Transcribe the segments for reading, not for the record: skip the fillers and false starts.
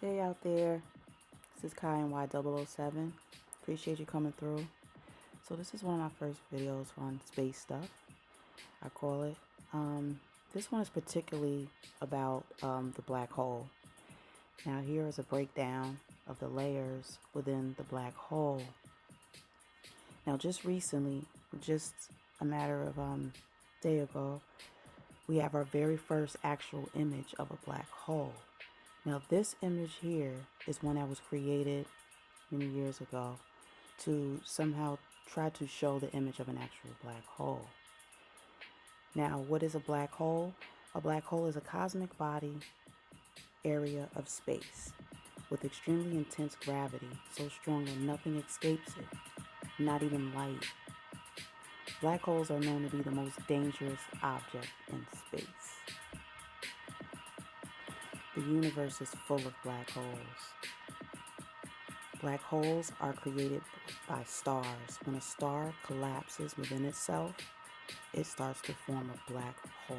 Hey out there, this is Kiy NY007. Appreciate you coming through. So this is one of my first videos on space stuff, I call it. This one is particularly about the black hole. Now here is a breakdown of the layers within the black hole. Now just recently, just a matter of day ago, we have our very first actual image of a black hole. Now this image here is one that was created many years ago to somehow try to show the image of an actual black hole. Now what is a black hole? A black hole is a cosmic body area of space with extremely intense gravity, so strong that nothing escapes it, not even light. Black holes are known to be the most dangerous object in space. The universe is full of black holes. Black holes are created by stars. When a star collapses within itself, it starts to form a black hole.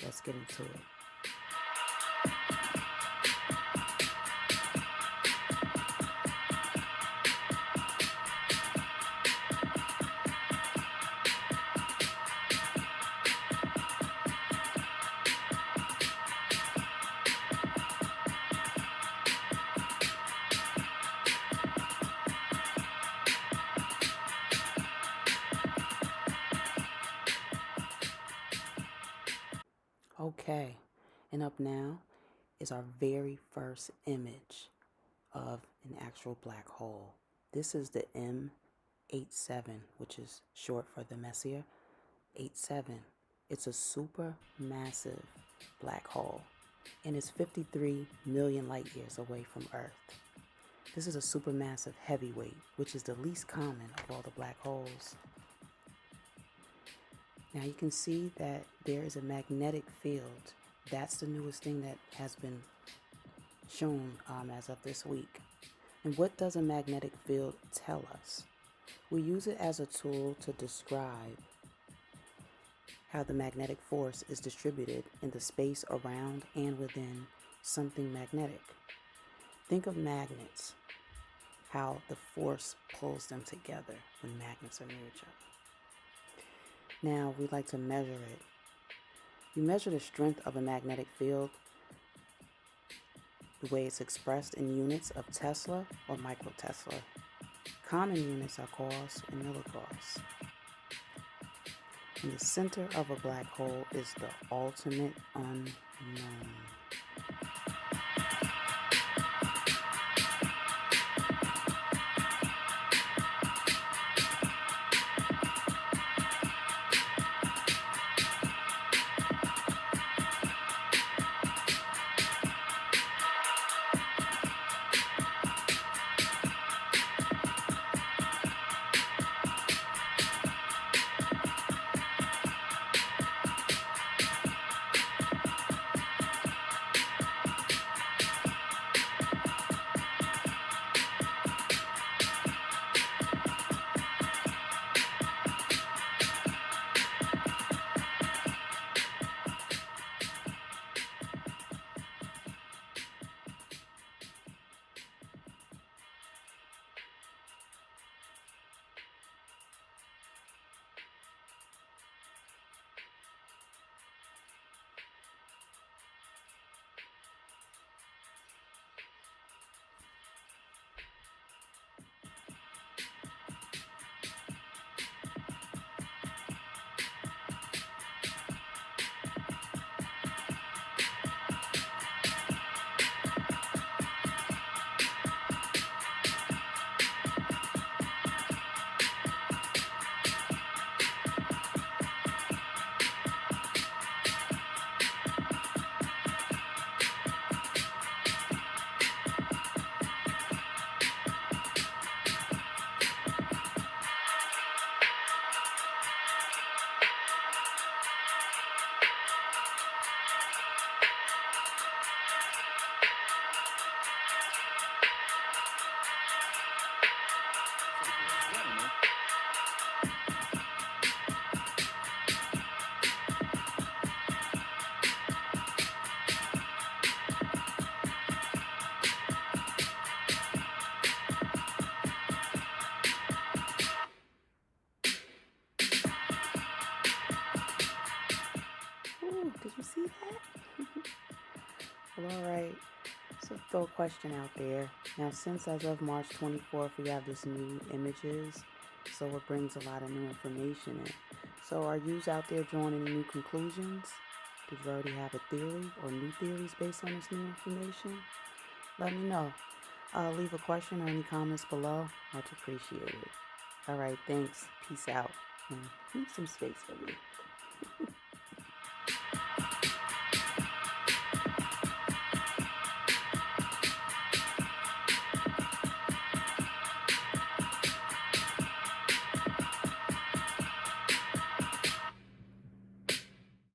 Let's get into it. Okay, and up now is our very first image of an actual black hole. This is the M87, which is short for the Messier 87. It's a supermassive black hole, and it's 53 million light years away from Earth. This is a supermassive heavyweight, which is the least common of all the black holes. Now you can see that there is a magnetic field. That's the newest thing that has been shown as of this week. And what does a magnetic field tell us? We use it as a tool to describe how the magnetic force is distributed in the space around and within something magnetic. Think of magnets, how the force pulls them together when magnets are near each other. Now we like to measure it. We measure the strength of a magnetic field the way it's expressed in units of Tesla or microtesla. Common units are Gauss and milligauss. And the center of a black hole is the ultimate unknown. too. Did you see that? Well, alright. So throw a question out there. Now, since as of March 24th, we have this new images, so it brings a lot of new information in. So are you out there drawing any new conclusions? Did you already have a theory or new theories based on this new information? Let me know. Leave a question or any comments below. Much appreciated. Alright, thanks. Peace out. And leave some space for me.